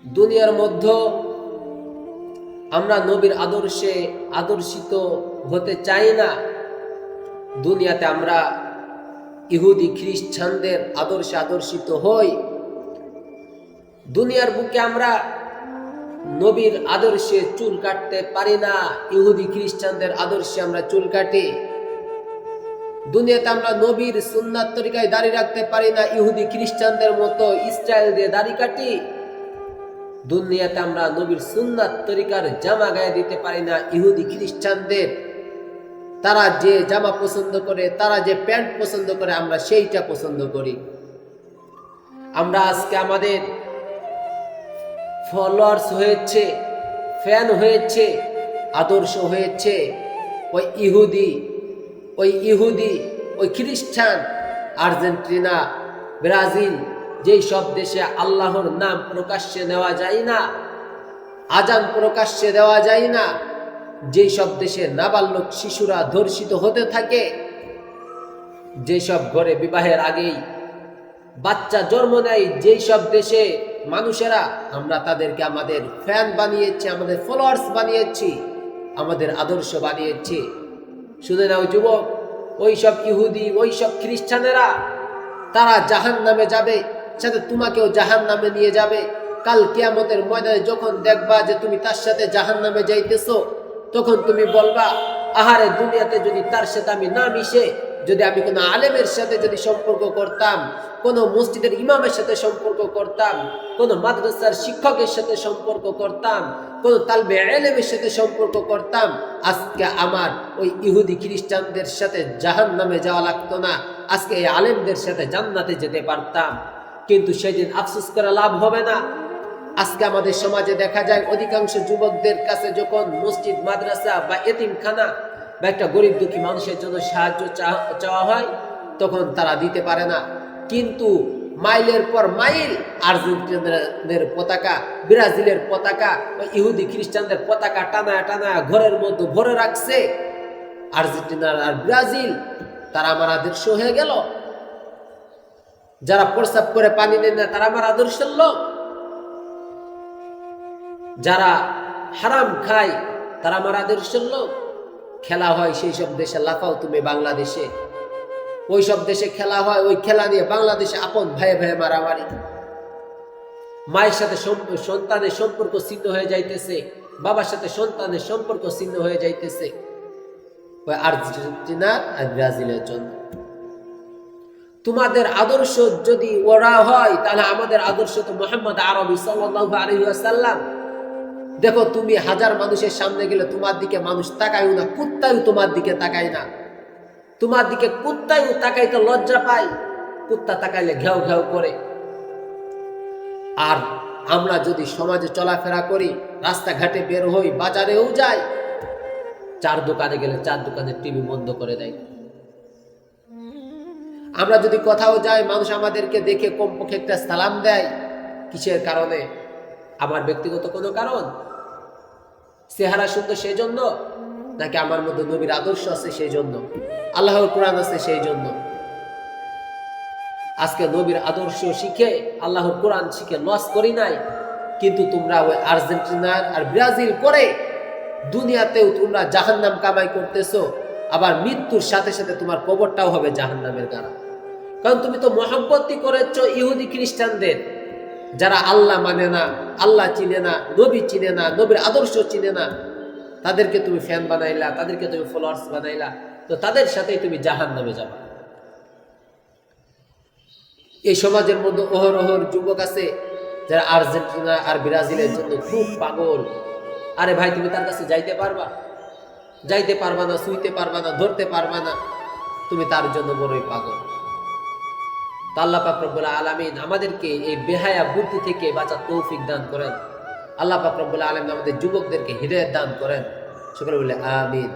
দুনিয়ার মধ্যে আমরা নবীর আদর্শে আদর্শিত হতে চাই না। দুনিয়াতে আমরা ইহুদি খ্রিস্টানদের আদর্শে আদর্শিত হই। দুনিয়ার বুকে আমরা নবীর আদর্শে চুল কাটতে পারি না, ইহুদি খ্রিস্টানদের আদর্শে আমরা চুল কাটি। দুনিয়াতে আমরা নবীর সুন্নাত তরিকায় দাড়ি রাখতে পারি না, ইহুদি খ্রিস্টানদের মতো স্টাইল দিয়ে দাড়ি কাটি। দুনিয়াতে আমরা নবীর সুন্নাত তরিকার জামা গায়ে দিতে পারি না, ইহুদি খ্রিস্টানদের তারা যে জামা পছন্দ করে, তারা যে প্যান্ট পছন্দ করে, আমরা সেইটা পছন্দ করি। আমরা আজকে আমাদের ফলোয়ার্স হয়েছে, ফ্যান হয়েছে, আদর্শ হয়েছে ওই ইহুদি, ওই খ্রিস্টান, আর্জেন্টিনা, ব্রাজিল, যেই সব দেশে আল্লাহর নাম প্রকাশ্যে নেওয়া যায় না, আজান প্রকাশ্যে দেওয়া যায় না, যেই সব দেশে নাবালক শিশুরা ধর্ষিত হতে থাকে, যেসব ঘরে বিবাহের আগেই বাচ্চা জন্ম নেয়, যেই সব দেশে মানুষেরা, আমরা তাদেরকে আমাদের ফ্যান বানিয়েছি, আমাদের ফলোয়ার্স বানিয়েছি, আমাদের আদর্শ বানিয়েছি। শুনে নাও যুবক, ওই সব ইহুদি, ওই সব খ্রিস্টানেরা তারা জাহান্নামে যাবে, সাথে তোমাকেও জাহান্নামে নিয়ে যাবে। কাল কিয়ামতের ময়দানে যখন দেখবা যে তুমি তার সাথে জাহান্নামে যাইতেছো, তখন তুমি বলবা, আহারে দুনিয়াতে যদি তার সাথে আমি না মিশে, যদি আমি কোনো আলেমের সাথে যদি সম্পর্ক করতাম, কোনো মসজিদের ইমামের সাথে সম্পর্ক করতাম, কোনো মাদ্রাসার শিক্ষকের সাথে সম্পর্ক করতাম, কোনো তালবে ইলমের সাথে সম্পর্ক করতাম, আজকে আমার ওই ইহুদি খ্রিস্টানদের সাথে জাহান্নামে যাওয়া লাগতো না, আজকে এই আলেমদের সাথে জান্নাতে যেতে পারতাম। কিন্তু সেদিন আফসোস করে লাভ হবে না। আজকে আমাদের সমাজে দেখা যায় অধিকাংশ যুবকদের কাছে যখন মসজিদ, মাদ্রাসা বা এতিমখানা বা একটা গরিব দুঃখী মানুষের জন্য সাহায্য চাওয়া হয়, তখন তারা দিতে পারে না। কিন্তু মাইলের পর মাইল আর্জেন্টিনাদের পতাকা, ব্রাজিলের পতাকা, ইহুদি খ্রিস্টানদের পতাকা টানায় টানায় ঘরের মধ্যে ভরে রাখছে। আর্জেন্টিনার আর ব্রাজিল তারা আমার আদর্শ হয়ে গেল। যারা প্রস্রাব করে পানি নেন না, তারা আমার আদর্শের লোক। যারা হারাম খায়, তারা আমার আদর্শের লোক। খেলা হয় সেই সব দেশে, লাফাও তুমি বাংলাদেশে। ওই সব দেশে খেলা হয়, ওই খেলা নিয়ে বাংলাদেশে আপন ভাইয়ে ভাইয়ে মারামারি। মায়ের সাথে সন্তানের সম্পর্ক ছিন্ন হয়ে যাইতেছে, বাবার সাথে সন্তানের সম্পর্ক ছিন্ন হয়ে যাইতেছে ওই আর্জেন্টিনা আর ব্রাজিলের জন্য। তোমাদের আদর্শ যদি ওরা হয়, তাহলে আমাদের আদর্শ তো মুহাম্মদ আরবি সাল্লাল্লাহু আলাইহি ওয়াসাল্লাম। দেখো, তুমি হাজার মানুষের সামনে গেলে তোমার দিকে মানুষ তাকায়ও না, কুত্তাও তোমার দিকে তাকায় না। তোমার দিকে কুত্তাও তাকাইতে লজ্জা পায়, কুত্তা তাকাইলে ঘেউ ঘেউ করে। আর আমরা যদি সমাজে চলাফেরা করি, রাস্তাঘাটে বের হই, বাজারেও যাই, চার দোকানে গেলে চার দোকানের টিভি বন্ধ করে দেয়। আমরা যদি কোথাও যাই, মানুষ আমাদেরকে দেখে কমপক্ষে একটা সালাম দেয়। কিসের কারণে? আমার ব্যক্তিগত কোনো কারণ? চেহারা সুন্দর সেই জন্য? নাকি আমার মধ্যে নবীর আদর্শ আছে সেই জন্য, আল্লাহর কোরআন আছে সেই জন্য? আজকে নবীর আদর্শ শিখে, আল্লাহর কোরআন শিখে লস করি নাই, কিন্তু তোমরা ওই আর্জেন্টিনার আর ব্রাজিল করে দুনিয়াতেও তোমরা জাহান্নাম কামাই করতেছো। আবার মৃত্যুর সাথে সাথে তোমার কবরটাও হবে জাহান্নামের গাড়া। কারণ তুমি তো মহব্বতই করেছো ইহুদি খ্রিস্টানদের, যারা আল্লাহ মানে না, আল্লাহ চিনে না, নবী চিনে না, নবীর আদর্শ চিনে না। তাদেরকে তুমি ফ্যান বানাইলা, তাদেরকে তুমি ফলোয়ার্স বানাইলা, তো তাদের সাথেই তুমি জাহান্নামে যাবা। এই সমাজের মধ্যে অহরহর যুবক আছে যারা আর্জেন্টিনা আর ব্রাজিলের জন্য খুব পাগল। আরে ভাই, তুমি তার কাছে যাইতে পারবা? যাইতে পারবা না, ছুঁইতে পারবা না, ধরতে পারবা না, তুমি তার জন্য বড়ই পাগল। আল্লাহ পাক রব্বুল আলামিন আমাদেরকে এই বেহায়া বুদ্ধি থেকে বাঁচার তৌফিক দান করেন। আল্লাহ পাক রব্বুল আলামিন আমাদের যুবকদেরকে হিদায়াত দান করেন। সকলে বলে আমিন।